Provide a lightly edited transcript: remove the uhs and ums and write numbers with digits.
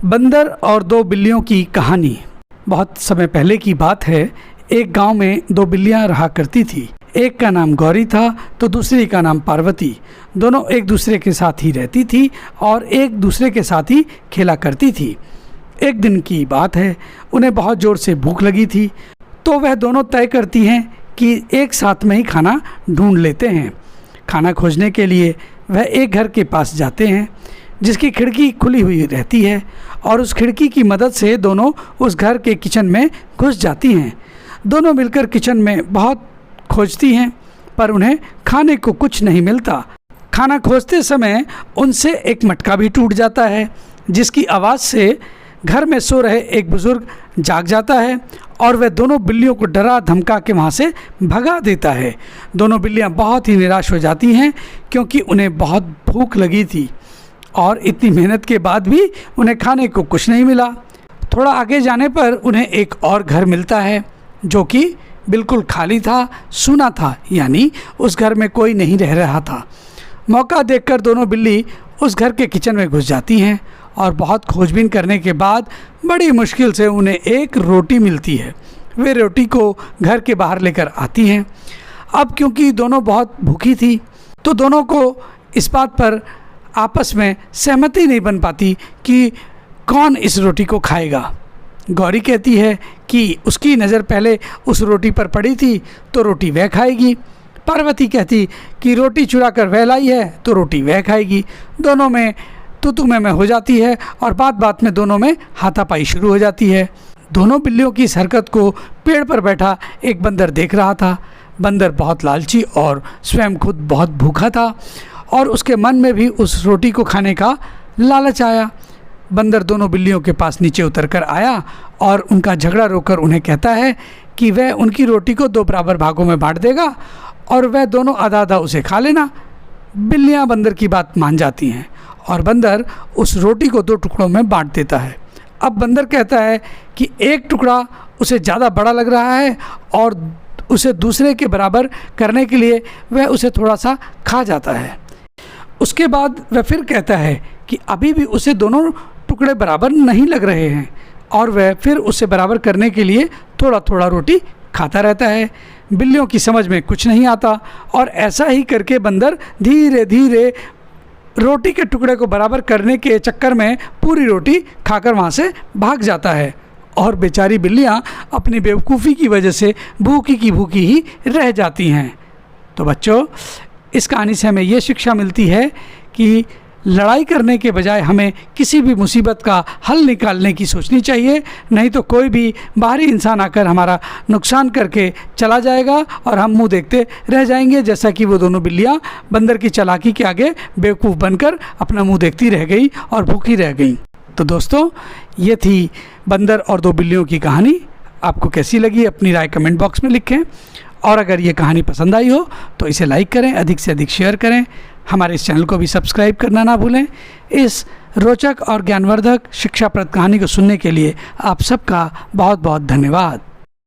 बंदर और दो बिल्लियों की कहानी। बहुत समय पहले की बात है। एक गांव में दो बिल्लियां रहा करती थी। एक का नाम गौरी था तो दूसरी का नाम पार्वती। दोनों एक दूसरे के साथ ही रहती थी और एक दूसरे के साथ ही खेला करती थी। एक दिन की बात है, उन्हें बहुत ज़ोर से भूख लगी थी तो वह दोनों तय करती हैं कि एक साथ में ही खाना ढूंढ लेते हैं। खाना खोजने के लिए वह एक घर के पास जाते हैं जिसकी खिड़की खुली हुई रहती है और उस खिड़की की मदद से दोनों उस घर के किचन में घुस जाती हैं। दोनों मिलकर किचन में बहुत खोजती हैं पर उन्हें खाने को कुछ नहीं मिलता। खाना खोजते समय उनसे एक मटका भी टूट जाता है जिसकी आवाज़ से घर में सो रहे एक बुज़ुर्ग जाग जाता है और वह दोनों बिल्लियों को डरा धमका के वहाँ से भगा देता है। दोनों बिल्लियाँ बहुत ही निराश हो जाती हैं क्योंकि उन्हें बहुत भूख लगी थी और इतनी मेहनत के बाद भी उन्हें खाने को कुछ नहीं मिला। थोड़ा आगे जाने पर उन्हें एक और घर मिलता है जो कि बिल्कुल खाली था, सूना था, यानी उस घर में कोई नहीं रह रहा था। मौका देखकर दोनों बिल्ली उस घर के किचन में घुस जाती हैं और बहुत खोजबीन करने के बाद बड़ी मुश्किल से उन्हें एक रोटी मिलती है। वे रोटी को घर के बाहर लेकर आती हैं। अब क्योंकि दोनों बहुत भूखी थी तो दोनों को इस बात पर आपस में सहमति नहीं बन पाती कि कौन इस रोटी को खाएगा। गौरी कहती है कि उसकी नज़र पहले उस रोटी पर पड़ी थी तो रोटी वह खाएगी। पार्वती कहती कि रोटी चुरा कर वह लाई है तो रोटी वह खाएगी। दोनों में तू मैं हो जाती है और बात बात में दोनों में हाथापाई शुरू हो जाती है। दोनों बिल्लियों की इस हरकत को पेड़ पर बैठा एक बंदर देख रहा था। बंदर बहुत लालची और स्वयं खुद बहुत भूखा था और उसके मन में भी उस रोटी को खाने का लालच आया। बंदर दोनों बिल्लियों के पास नीचे उतर कर आया और उनका झगड़ा रोककर उन्हें कहता है कि वह उनकी रोटी को दो बराबर भागों में बांट देगा और वह दोनों आधा आधा उसे खा लेना। बिल्लियां बंदर की बात मान जाती हैं और बंदर उस रोटी को दो टुकड़ों में बांट देता है। अब बंदर कहता है कि एक टुकड़ा उसे ज़्यादा बड़ा लग रहा है और उसे दूसरे के बराबर करने के लिए वह उसे थोड़ा सा खा जाता है। उसके बाद वह फिर कहता है कि अभी भी उसे दोनों टुकड़े बराबर नहीं लग रहे हैं और वह फिर उसे बराबर करने के लिए थोड़ा थोड़ा रोटी खाता रहता है। बिल्लियों की समझ में कुछ नहीं आता और ऐसा ही करके बंदर धीरे धीरे रोटी के टुकड़े को बराबर करने के चक्कर में पूरी रोटी खाकर वहाँ से भाग जाता है और बेचारी बिल्लियाँ अपनी बेवकूफ़ी की वजह से भूखी की भूखी ही रह जाती हैं। तो बच्चों, इस कहानी से हमें ये शिक्षा मिलती है कि लड़ाई करने के बजाय हमें किसी भी मुसीबत का हल निकालने की सोचनी चाहिए, नहीं तो कोई भी बाहरी इंसान आकर हमारा नुकसान करके चला जाएगा और हम मुंह देखते रह जाएंगे, जैसा कि वो दोनों बिल्लियां बंदर की चालाकी के आगे बेवकूफ़ बनकर अपना मुंह देखती रह गई और भूखी रह गई। तो दोस्तों, ये थी बंदर और दो बिल्लियों की कहानी। आपको कैसी लगी अपनी राय कमेंट बॉक्स में लिखें और अगर ये कहानी पसंद आई हो तो इसे लाइक करें, अधिक से अधिक शेयर करें। हमारे इस चैनल को भी सब्सक्राइब करना ना भूलें। इस रोचक और ज्ञानवर्धक शिक्षाप्रद कहानी को सुनने के लिए आप सबका बहुत बहुत धन्यवाद।